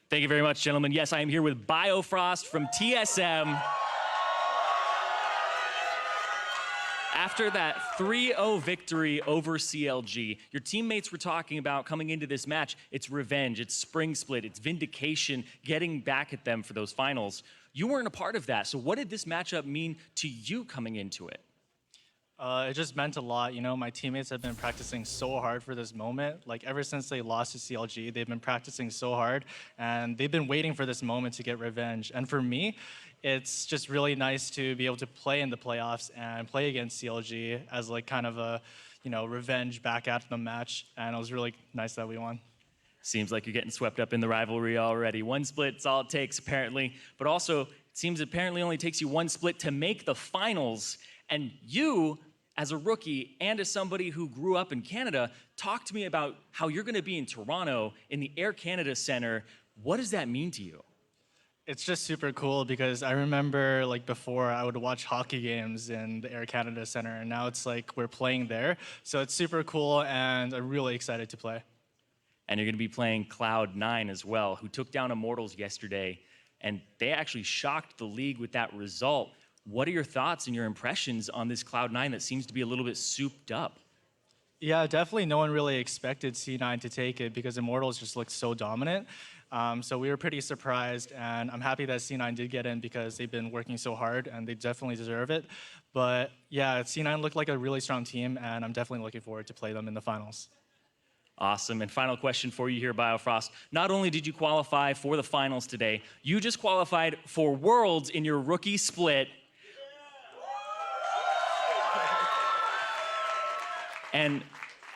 Thank you very much, gentlemen. Yes, I am here with Biofrost from TSM. After that 3-0 victory over CLG, your teammates were talking about coming into this match, it's revenge, it's spring split, it's vindication, getting back at them for those finals. You weren't a part of that, so what did this matchup mean to you coming into it? It just meant a lot. You know, my teammates have been practicing so hard for this moment. Like, ever since they lost to CLG, they've been practicing so hard, and they've been waiting for this moment to get revenge. And for me, it's just really nice to be able to play in the playoffs and play against CLG as like kind of a, you know, revenge back after the match. And it was really nice that we won. Seems like you're getting swept up in the rivalry already. One split's all it takes, apparently. But also, it seems it apparently only takes you one split to make the finals. And you, as a rookie and as somebody who grew up in Canada, talk to me about how you're going to be in Toronto in the Air Canada Centre. What does that mean to you? It's just super cool because I remember like before I would watch hockey games in the Air Canada Centre, and now it's like we're playing there. So it's super cool, and I'm really excited to play. And you're going to be playing Cloud9 as well, who took down Immortals yesterday, and they actually shocked the league with that result. What are your thoughts and your impressions on this Cloud9 that seems to be a little bit souped up? Yeah, definitely no one really expected C9 to take it because Immortals just looked so dominant. So we were pretty surprised, and I'm happy that C9 did get in because they've been working so hard and they definitely deserve it. But yeah, C9 looked like a really strong team, and I'm definitely looking forward to play them in the finals. Awesome. And final question for you here, Biofrost. Not only did you qualify for the finals today, you just qualified for Worlds in your rookie split. And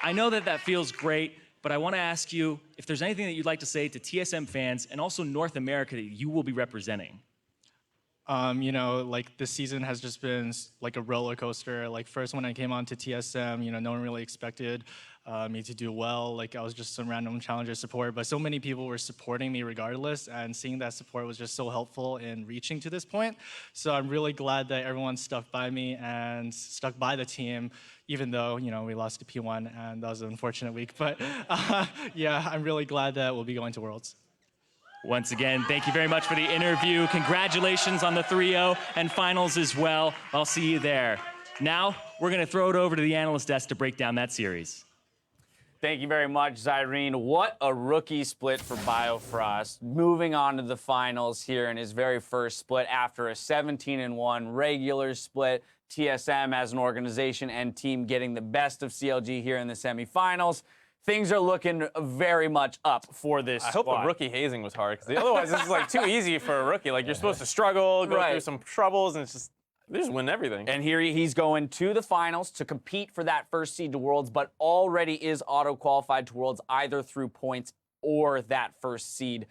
I know that that feels great, but I want to ask you if there's anything that you'd like to say to TSM fans and also North America that you will be representing. You know, like this season has just been like a roller coaster. Like first when I came on to TSM, you know, no one really expected me to do well. Like I was just some random challenger support, but so many people were supporting me regardless, and seeing that support was just so helpful in reaching to this point. So I'm really glad that everyone stuck by me and stuck by the team, even though, you know, we lost to P1 and that was an unfortunate week. But yeah, I'm really glad that we'll be going to Worlds. Once again, thank you very much for the interview. Congratulations on the 3-0 and finals as well. I'll see you there. Now, we're going to throw it over to the analyst desk to break down that series. Thank you very much, Zyrene. What a rookie split for Biofrost. Moving on to the finals here in his very first split after a 17-1 regular split. TSM as an organization and team getting the best of CLG here in the semifinals. Things are looking very much up for this I hope the rookie hazing was hard, because otherwise this is like too easy for a rookie. Like you're supposed to struggle, go through some troubles, and it's just, they just win everything. And here he's going to the finals to compete for that first seed to Worlds, but already is auto-qualified to Worlds either through points or that first seed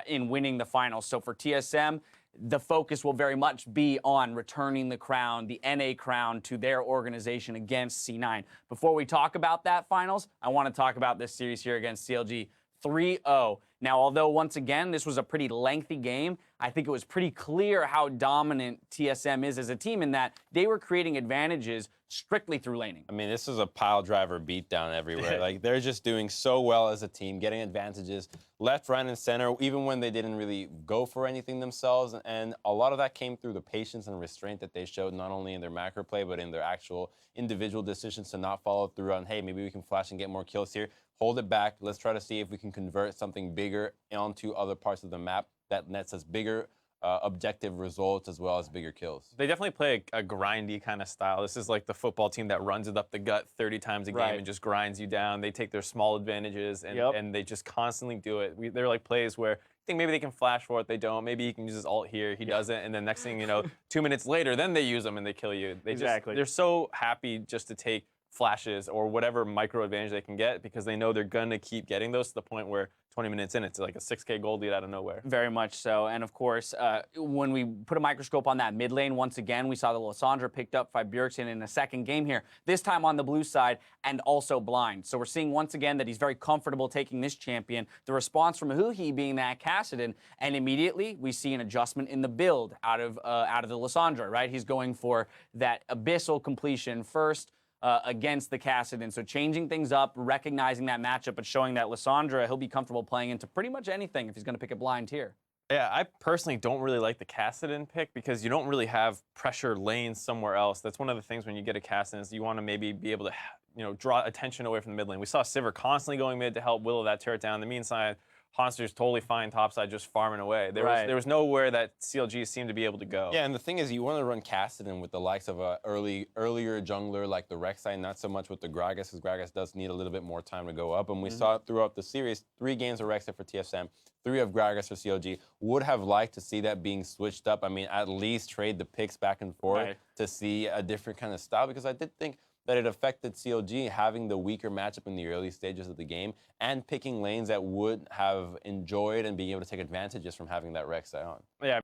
in winning the finals. So for TSM, the focus will very much be on returning the crown, the NA crown, to their organization against C9. Before we talk about that finals, I want to talk about this series here against CLG. 3-0. Now, although once again, this was a pretty lengthy game, I think it was pretty clear how dominant TSM is as a team in that they were creating advantages strictly through laning. I mean, this is a pile driver beatdown everywhere. Like, they're just doing so well as a team, getting advantages left, right, and center, even when they didn't really go for anything themselves. And a lot of that came through the patience and restraint that they showed, not only in their macro play, but in their actual individual decisions to not follow through on, hey, maybe we can flash and get more kills here. Hold it back. Let's try to see if we can convert something bigger onto other parts of the map that nets us bigger objective results as well as bigger kills. They definitely play a grindy kind of style. This is like the football team that runs it up the gut 30 times a game and just grinds you down. They take their small advantages and they just constantly do it. They're like plays where I think maybe they can flash for it, they don't. Maybe he can use his ult here, he doesn't, and then next thing you know, 2 minutes later, then they use them and they kill you. They're so happy just to take flashes or whatever micro advantage they can get because they know they're going to keep getting those to the point where 20 minutes in, it's like a 6K gold lead out of nowhere. Very much so. And of course, when we put a microscope on that mid lane, once again, we saw the Lissandra picked up by Bjergsen in a second game here, this time on the blue side and also blind. So we're seeing once again that he's very comfortable taking this champion. The response from Huhi being that Kassadin, and immediately we see an adjustment in the build out of the Lissandra, right? He's going for that abyssal completion first. against the Kassadin. So changing things up, recognizing that matchup, but showing that Lissandra, he'll be comfortable playing into pretty much anything if he's going to pick a blind here. Yeah, I personally don't really like the Kassadin pick because you don't really have pressure lanes somewhere else. That's one of the things when you get a Kassadin is you want to maybe be able to, you know, draw attention away from the mid lane. We saw Sivir constantly going mid to help Willow that turret down. In the meantime, Hauntster's totally fine topside, just farming away. There was nowhere that CLG seemed to be able to go. Yeah, and the thing is, you want to run Kassadin with the likes of a earlier jungler like the Rek'Sai, not so much with the Gragas, because Gragas does need a little bit more time to go up. And we saw it throughout the series, 3 games of Rek'Sai for TSM, 3 of Gragas for CLG. Would have liked to see that being switched up. I mean, at least trade the picks back and forth to see a different kind of style, because I did think that it affected CLG having the weaker matchup in the early stages of the game and picking lanes that would have enjoyed and being able to take advantages from having that Rek'Sai on. Yeah.